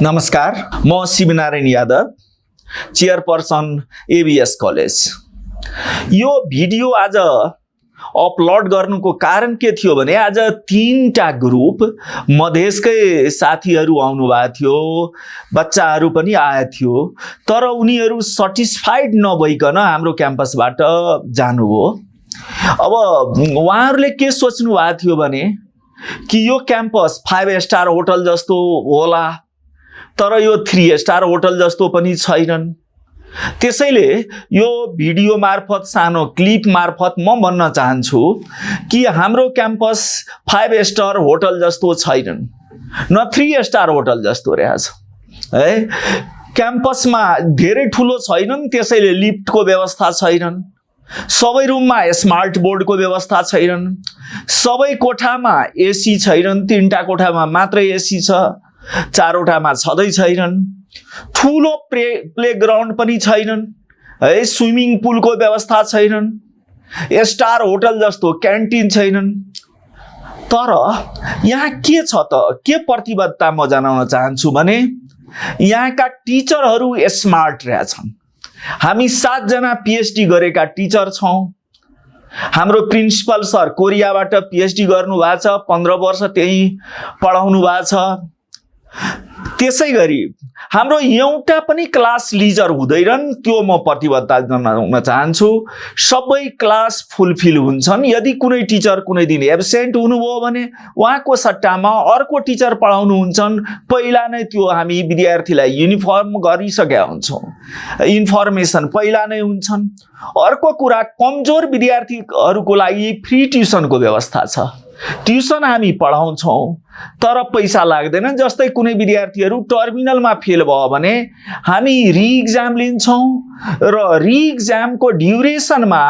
नमस्कार, म Shivnarayan Yadav, chairperson ABS college. यो भिडियो आज अपलोड गर्नुको कारण के थियो भने आज तीनटा ग्रुप मधेसकै साथीहरू आउनु भएको थियो, बच्चाहरू पनि आए थियो, तर उनीहरू सटिस्फाइड नभइकन हाम्रो क्याम्पसबाट जानुभयो। अब उहाँहरूले के सोच्नु भएको थियो भने कि यो क्याम्पस 5 स्टार होटल जस्तो होला, तर यो 3 स्टार होटल जस्तो पनि छैनन्। त्यसैले यो भिडियो मार्फत सानो क्लिप मार्फत म भन्न चाहन्छु कि हाम्रो क्याम्पस 5 स्टार होटल जस्तो छैनन्, न 3 स्टार होटल जस्तो रहेछ है। क्याम्पसमा धेरै ठुलो छैनन्, त्यसैले लिफ्टको व्यवस्था छैनन्, सबै रुममा स्मार्ट बोर्डको व्यवस्था छैनन्, सबै कोठामा एसी छैनन्, 3टा कोठामा मात्रै एसी छ, 4वटामा छँदै छैनन्, ठुलो प्लेग्राउन्ड पनि छैनन् है, स्विमिङ पुलको व्यवस्था छैनन्, स्टार होटल जस्तो क्यान्टिन छैनन्। तर यहाँ के छ त, के प्रतिबद्धता म जनाउन चाहन्छु भने यहाँका टिचरहरू स्मार्ट रहेछन्। हामी 7 जना पीएचडी गरेका टिचर छौं। हाम्रो प्रिन्सिपल सर कोरियाबाट पीएचडी गर्नु भएको छ, 15 वर्ष त्यही पढाउनु भएको छ। त्यसै गरी हाम्रो एउटा पनि क्लास लिजर हुँदैनन्, त्यो म प्रतिबद्धता जनाउन चाहन्छु। सबै क्लास फुलफिल हुन्छन्। यदि कुनै टिचर कुनै दिन एब्सेन्ट हुनुभयो भने उहाँको सट्टामा अर्को टिचर पढाउनु हुन्छन्। पहिला नै त्यो हामी विद्यार्थीलाई युनिफर्म गरिसकेका हुन्छौँ, इन्फर्मेसन पहिला नै हुन्छन्। अर्को कुरा, कमजोर विद्यार्थीहरूको लागि फ्री ट्युसनको व्यवस्था छ। ट्युसन हामी पढाउँछौँ तर पैसा लाग्दैन। जस्तै कुनै विद्यार्थीहरू टर्मिनलमा फेल भयो भने हामी रि-एक्जाम लिन्छौँ र रि-एक्जामको ड्युरेसनमा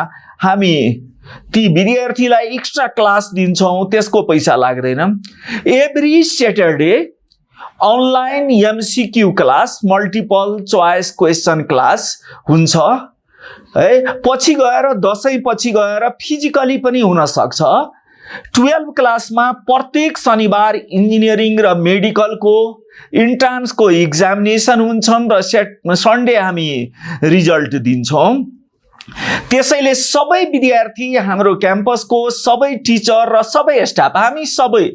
हामी ती विद्यार्थीलाई एक्स्ट्रा क्लास दिन्छौँ, त्यसको पैसा लाग्दैन। Every Saturday online MCQ class, multiple choice question class हुन्छ है। पछि गएर दसैँ पछि गएर फिजिकली पनि हुन सक्छ। 12 क्लासमा प्रत्येक शनिबार इन्जिनियरिङ र मेडिकलको इन्ट्रान्सको एक्जामिनेसन हुन्छन् र सन्डे हामी रिजल्ट दिन्छौँ। त्यसैले सबै विद्यार्थी, हाम्रो क्याम्पसको सबै टिचर र सबै स्टाफ, हामी सबै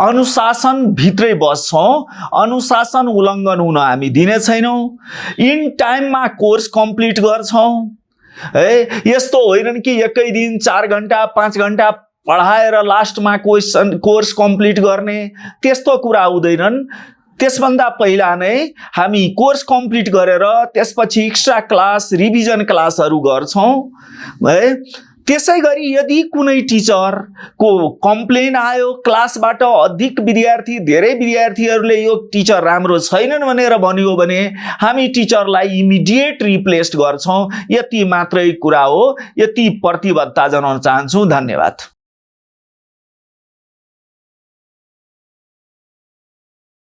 अनुशासन भित्रै बस्छौँ। अनुशासन उल्लङ्घन हुन हामी दिने छैनौँ। इन टाइममा कोर्स कम्प्लिट गर्छौँ है। यस्तो होइन कि एकै दिन 4 घण्टा 5 घण्टा पढाएर लास्टमा कोर्स कम्प्लिट गर्ने, त्यस्तो कुरा हुँदैनन्। त्यसभन्दा पहिला नै हामी कोर्स कम्प्लिट गरेर त्यसपछि एक्स्ट्रा क्लास, रिभिजन क्लासहरू गर्छौँ है। त्यसै गरी यदि कुनै टिचरको कम्प्लेन आयो, क्लासबाट अधिक विद्यार्थी, धेरै विद्यार्थीहरूले यो टिचर राम्रो छैनन् भनेर भन्यो भने हामी टिचरलाई इमिडिएट रिप्लेस गर्छौँ। यति मात्रै कुरा हो। यति प्रतिबद्धता जनाउन चाहन्छु। धन्यवाद।